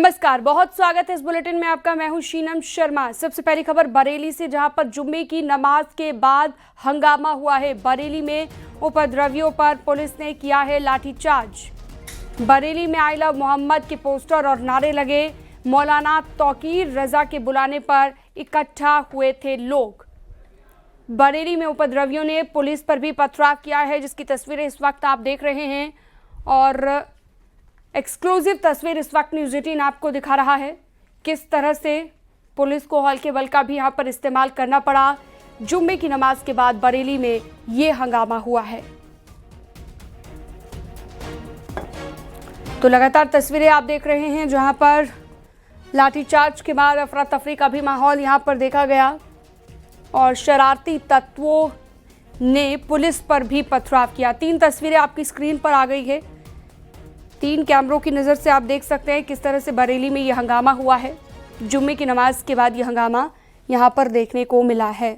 नमस्कार, बहुत स्वागत है इस बुलेटिन में आपका। मैं हूं शीनम शर्मा। सबसे पहली खबर बरेली से, जहां पर जुम्मे की नमाज के बाद हंगामा हुआ है। बरेली में उपद्रवियों पर पुलिस ने किया है लाठीचार्ज। बरेली में आई लव मोहम्मद के पोस्टर और नारे लगे। मौलाना तौकीर रजा के बुलाने पर इकट्ठा हुए थे लोग। बरेली में उपद्रवियों ने पुलिस पर भी पथराव किया है, जिसकी तस्वीरें इस वक्त आप देख रहे हैं। और एक्सक्लूसिव तस्वीर इस वक्त न्यूज़ 18 आपको दिखा रहा है किस तरह से पुलिस को हल्के बल का भी यहां पर इस्तेमाल करना पड़ा। जुम्मे की नमाज के बाद बरेली में ये हंगामा हुआ है। तो लगातार तस्वीरें आप देख रहे हैं, जहां पर लाठीचार्ज के बाद अफरा तफरी का भी माहौल यहां पर देखा गया और शरारती तत्वों ने पुलिस पर भी पथराव किया। 3 तस्वीरें आपकी स्क्रीन पर आ गई है। 3 कैमरों की नज़र से आप देख सकते हैं किस तरह से बरेली में ये हंगामा हुआ है। जुम्मे की नमाज के बाद ये हंगामा यहाँ पर देखने को मिला है।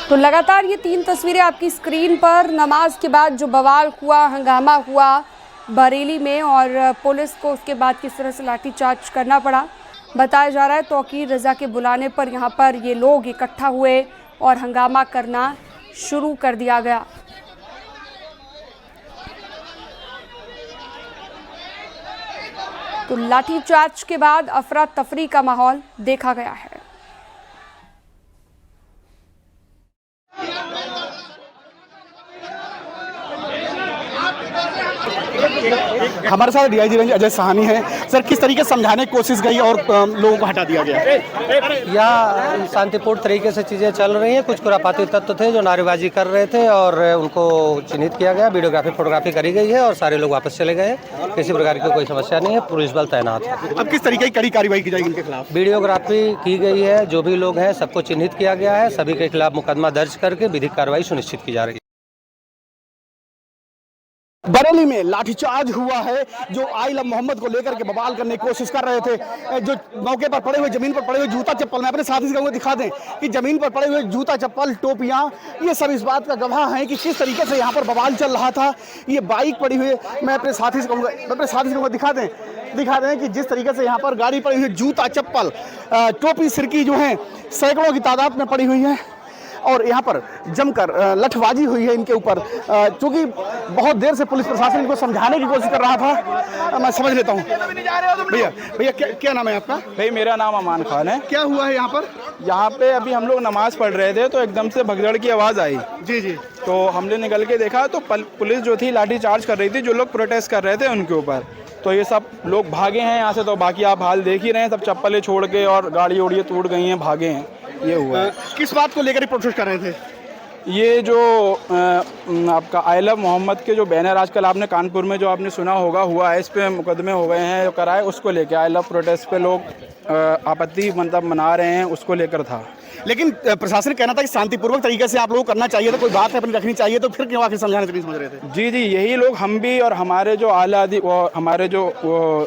तो लगातार ये 3 तस्वीरें आपकी स्क्रीन पर, नमाज के बाद जो बवाल हुआ, हंगामा हुआ बरेली में और पुलिस को उसके बाद किस तरह से लाठीचार्ज करना पड़ा। बताया जा रहा है तौकीर रजा के बुलाने पर यहाँ पर ये लोग इकट्ठा हुए और हंगामा करना शुरू कर दिया गया। तो लाठीचार्ज के बाद अफरा तफरी का माहौल देखा गया है। हमारे साथ डीआईजी रेंज अजय साहनी है। सर, किस तरीके से समझाने की कोशिश गई और लोगों को हटा दिया गया? यहाँ शांतिपूर्ण तरीके से चीज़ें चल रही हैं। कुछ खुरापाती तत्व थे जो नारेबाजी कर रहे थे और उनको चिन्हित किया गया, वीडियोग्राफी फोटोग्राफी करी गई है और सारे लोग वापस चले गए। किसी प्रकार की कोई समस्या नहीं है, पुलिस बल तैनात है। अब किस तरीके की कड़ी कार्रवाई की जाएगी इनके खिलाफ? वीडियोग्राफी की गई है, जो भी लोग हैं सबको चिन्हित किया गया है, सभी के खिलाफ मुकदमा दर्ज करके विधिक कार्रवाई सुनिश्चित की जा रही है। बरेली में लाठीचार्ज हुआ है। जो आई लव मोहम्मद को लेकर के बवाल करने की कोशिश कर रहे थे, जो मौके पर पड़े हुए, जमीन पर पड़े हुए जूता चप्पल, मैं अपने साथी से कहूँगा दिखा दें कि जमीन पर पड़े हुए जूता चप्पल, टोपियां, ये सब इस बात का गवाह हैं कि किस तरीके से यहाँ पर बवाल चल रहा था। ये बाइक पड़ी हुई है, मैं अपने साथी से कहूँगा दिखा दें कि जिस तरीके से यहाँ पर गाड़ी पड़ी हुई है, जूता चप्पल, टोपी सिरकी जो है सैकड़ों की तादाद में पड़ी हुई है और यहाँ पर जमकर लठबाजी हुई है इनके ऊपर। क्योंकि बहुत देर से पुलिस प्रशासन इनको समझाने की कोशिश कर रहा था। मैं समझ लेता हूँ। भैया क्या नाम है आपका? भाई मेरा नाम अमान खान है। क्या हुआ है यहाँ पर? यहाँ पे अभी हम लोग नमाज पढ़ रहे थे तो एकदम से भगदड़ की आवाज़ आई। जी जी। तो हमने निकल के देखा तो पुलिस जो थी लाठी चार्ज कर रही थी, जो लोग प्रोटेस्ट कर रहे थे उनके ऊपर। तो ये सब लोग भागे हैं यहाँ से। तो बाकी आप हाल देख ही रहे हैं, सब चप्पलें छोड़ के और गाड़ी उड़ियाँ टूट गई हैं, भागे हैं। ये हुआ। किस बात को लेकर प्रोटेस्ट कर रहे थे? ये जो आपका आई लव मोहम्मद के जो बैनर आजकल आपने कानपुर में जो आपने सुना होगा हुआ है, इस पे मुकदमे हो गए हैं जो कराए, उसको लेकर आई लव प्रोटेस्ट पे लोग आपत्ति मतलब मना रहे हैं, उसको लेकर था। लेकिन प्रशासन कहना था कि शांतिपूर्वक तरीके से आप लोग करना चाहिए था, कोई बात अपनी रखनी चाहिए, तो फिर क्यों आखिर समझाने से नहीं समझ रहे थे? जी जी, यही लोग, हम भी और हमारे जो हमारे जो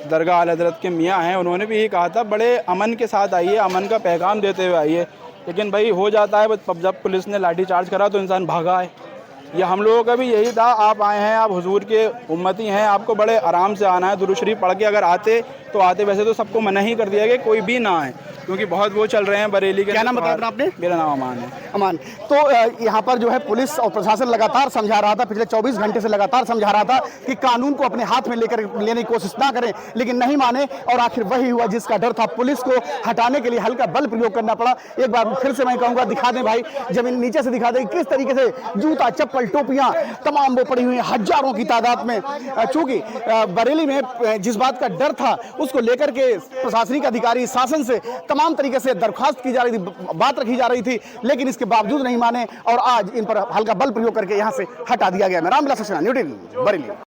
दरगाह आला हज़रत के मियाँ हैं, उन्होंने भी यही कहा था बड़े अमन के साथ आइए, अमन का पैगाम देते हुए आइए। लेकिन भाई हो जाता है, जब पुलिस ने लाठी चार्ज करा तो इंसान भागा है। ये हम लोगों का भी यही था, आप आए हैं, आप हुजूर के उम्मती हैं, आपको बड़े आराम से आना है। दुरूद शरीफ पढ़ के अगर आते तो आते, वैसे तो सबको मना ही कर दिया कि कोई भी ना आए, क्योंकि बहुत वो चल रहे हैं बरेली के। क्या नाम बताया आपने? मेरा नाम अमान है। अमान। तो यहाँ पर जो है पुलिस और प्रशासन लगातार समझा रहा था, पिछले 24 घंटे से लगातार समझा रहा था कि कानून को अपने हाथ में लेने की कोशिश ना करें, लेकिन नहीं माने और आखिर वही हुआ जिसका डर था। पुलिस को हटाने के लिए हल्का बल प्रयोग करना पड़ा। एक बार फिर से मैं कहूँगा दिखा दें भाई, जमीन नीचे से दिखा दें किस तरीके से जूता चप्पल टोपियाँ तमाम वो पड़ी हुई हैं हजारों की तादाद में। चूंकि बरेली में जिस बात का डर था उसको लेकर के प्रशासनिक अधिकारी शासन से तमाम तरीके से दरख्वास्त की जा रही थी, बात रखी जा रही थी, लेकिन इसके बावजूद नहीं माने और आज इन पर हल्का बल प्रयोग करके यहाँ से हटा दिया गया। मैं रामविलास सक्सेना, न्यूज़ 18 बरेली।